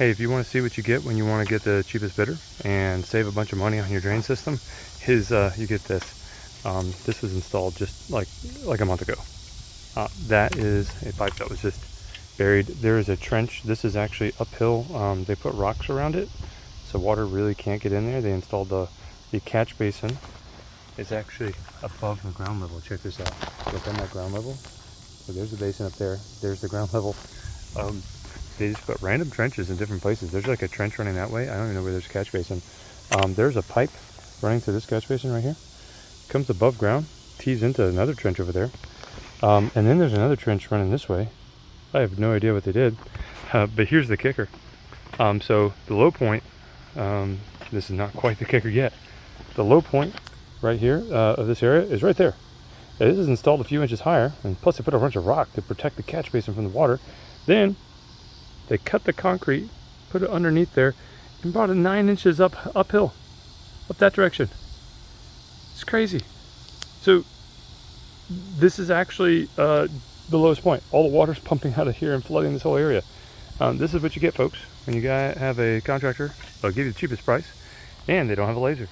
Hey, if you want to see what you get when you want to get the cheapest bidder and save a bunch of money on your drain system, you get this. This was installed just like a month ago. That is a pipe that was just buried. There is a trench. This is actually uphill. They put rocks around it, so water really can't get in there. They installed the catch basin. It's actually above the ground level. Check this out. Look on that ground level. So there's the basin up there. There's the ground level. They just put random trenches in different places. There's like a trench running that way. I don't even know where there's a catch basin. There's a pipe running through this catch basin right here. Comes above ground, tees into another trench over there. And then there's another trench running this way. I have no idea what they did. But here's the kicker. So the low point, this is not quite the kicker yet. The low point right here of this area is right there. Now, this is installed a few inches higher, and plus they put a bunch of rock to protect the catch basin from the water. Then they cut the concrete, put it underneath there, and brought it 9 inches uphill, up that direction. It's crazy. So this is actually the lowest point. All the water's pumping out of here and flooding this whole area. This is what you get, folks, when you have a contractor. They'll give you the cheapest price, and they don't have a laser.